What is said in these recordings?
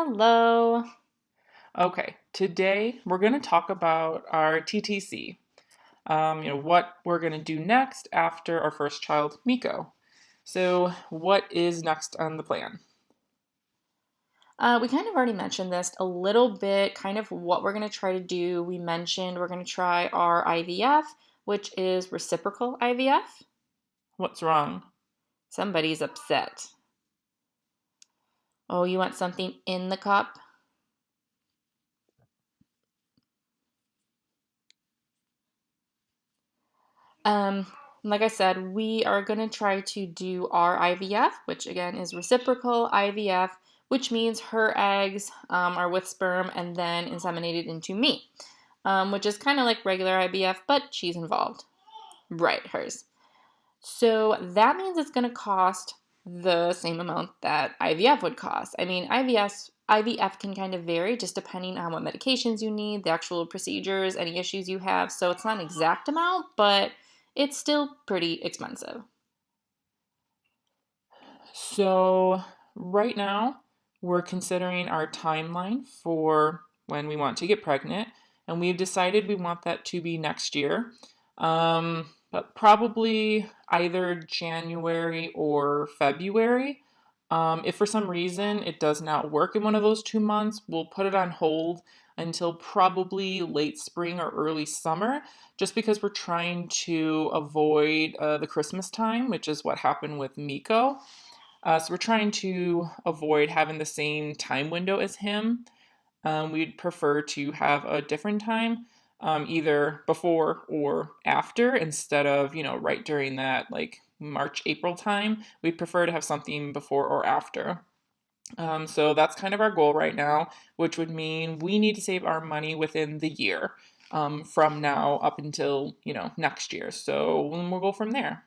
Hello. Okay, today we're going to talk about our TTC. What we're going to do next after our first child, Miko. So, what is next on the plan? We kind of already mentioned this a little bit, kind of what we're going to try to do. We mentioned we're going to try our IVF, which is reciprocal IVF. What's wrong? Somebody's upset. Oh, you want something in the cup? Um, like I said, we are going to try to do our IVF, which again is reciprocal IVF, which means her eggs are with sperm and then inseminated into me, which is kind of like regular IVF, but she's involved. Right, hers. So that means it's going to cost the same amount that IVF would cost. I mean, IVF can kind of vary just depending on what medications you need, the actual procedures, any issues you have. So it's not an exact amount, but it's still pretty expensive. So, right now, we're considering our timeline for when we want to get pregnant, and we've decided we want that to be next year. But probably either January or February. If for some reason it does not work in one of those 2 months, we'll put it on hold until probably late spring or early summer, just because we're trying to avoid the Christmas time, which is what happened with Miko. So we're trying to avoid having the same time window as him. We'd prefer to have a different time, either before or after, instead of, right during that like March, April time. We'd prefer to have something before or after. So that's kind of our goal right now, which would mean we need to save our money within the year, from now up until, next year. So we'll go from there.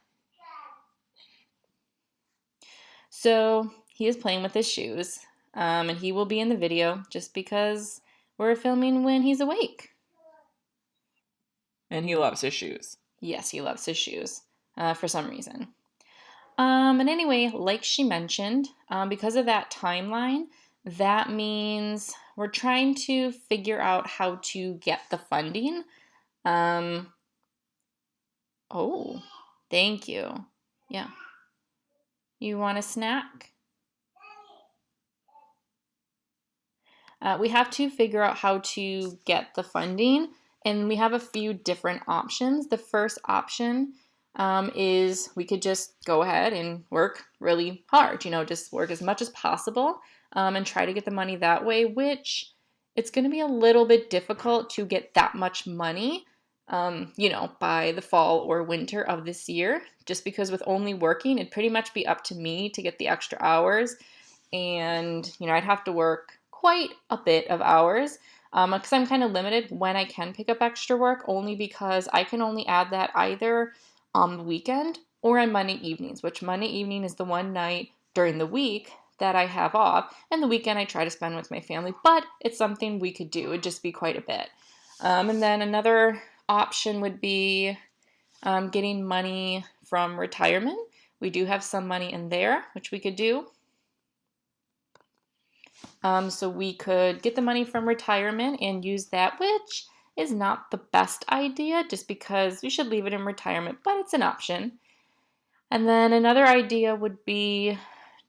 So he is playing with his shoes, and he will be in the video just because we're filming when he's awake. And he loves his shoes. Yes, he loves his shoes for some reason. And anyway, like she mentioned, because of that timeline, that means we're trying to figure out how to get the funding. Um, oh, thank you. Yeah. You want a snack? We have to figure out how to get the funding, and we have a few different options. The first option is we could just go ahead and work really hard, just work as much as possible and try to get the money that way, which it's going to be a little bit difficult to get that much money, by the fall or winter of this year, just because with only working, it'd pretty much be up to me to get the extra hours. And, I'd have to work quite a bit of hours because I'm kind of limited when I can pick up extra work, only because I can only add that either on the weekend or on Monday evenings, which Monday evening is the one night during the week that I have off, and the weekend I try to spend with my family, but it's something we could do. It'd just be quite a bit. And then another option would be getting money from retirement. We do have some money in there, which we could do. So we could get the money from retirement and use that, which is not the best idea just because we should leave it in retirement, but it's an option. And then another idea would be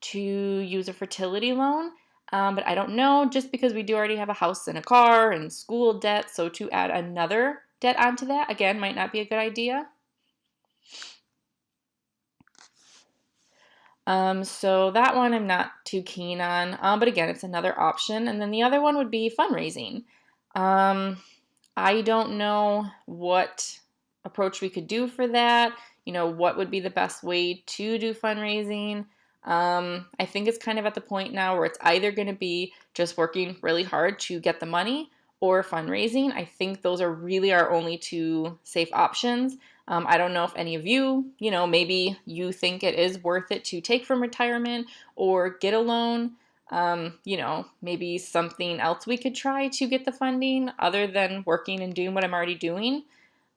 to use a fertility loan. But I don't know, just because we do already have a house and a car and school debt, so to add another debt onto that, again, might not be a good idea. So that one I'm not too keen on, but again, it's another option. And then the other one would be fundraising. Um, I don't know what approach we could do for that. What would be the best way to do fundraising? I think it's kind of at the point now where it's either going to be just working really hard to get the money or fundraising. I think those are really our only two safe options. I don't know if any of you, maybe you think it is worth it to take from retirement or get a loan. Maybe something else we could try to get the funding other than working and doing what I'm already doing.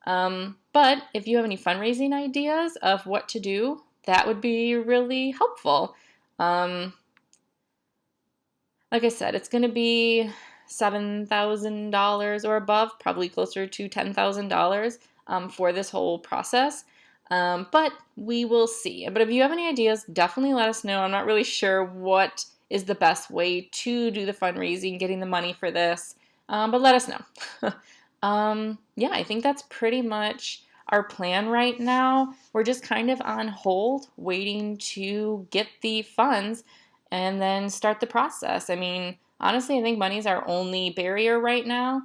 But if you have any fundraising ideas of what to do, that would be really helpful. Um, like I said, it's going to be $7,000 or above, probably closer to $10,000 for this whole process. But we will see. But if you have any ideas, definitely let us know. I'm not really sure what is the best way to do the fundraising, getting the money for this, but let us know. Yeah, I think that's pretty much our plan right now. We're just kind of on hold, waiting to get the funds and then start the process. I mean, honestly, I think money's our only barrier right now.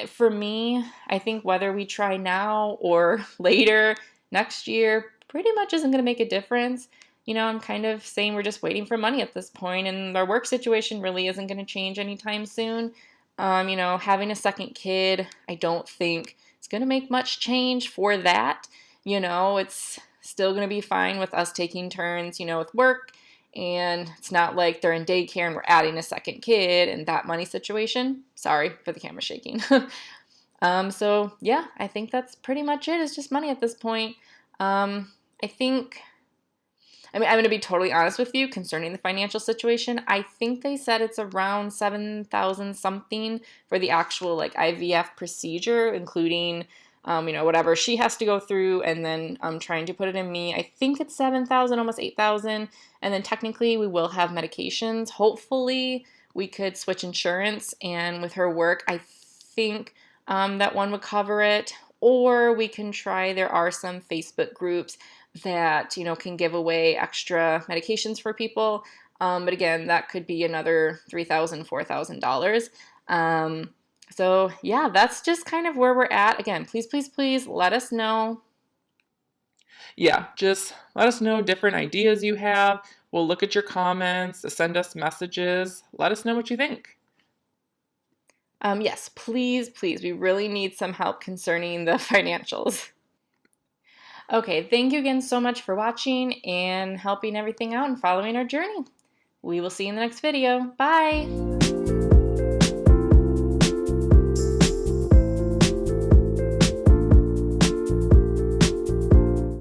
For me, I think whether we try now or later next year pretty much isn't going to make a difference. I'm kind of saying we're just waiting for money at this point, and our work situation really isn't going to change anytime soon. Having a second kid, I don't think it's going to make much change for that. It's still going to be fine with us taking turns, with work. And it's not like they're in daycare and we're adding a second kid and that money situation. Sorry for the camera shaking. So yeah, I think that's pretty much it. It's just money at this point. I think, I'm going to be totally honest with you concerning the financial situation. I think they said it's around 7,000 something for the actual IVF procedure, including whatever she has to go through, and then trying to put it in me. I think it's 7,000, almost 8,000, and then technically we will have medications. Hopefully we could switch insurance, and with her work, I think that one would cover it. Or we can try, there are some Facebook groups that, can give away extra medications for people. But again, that could be another $3,000, $4,000. So yeah, that's just kind of where we're at. Again, please, please, please let us know. Yeah, just let us know different ideas you have. We'll look at your comments, send us messages. Let us know what you think. Yes, please, please. We really need some help concerning the financials. Okay, thank you again so much for watching and helping everything out and following our journey. We will see you in the next video. Bye!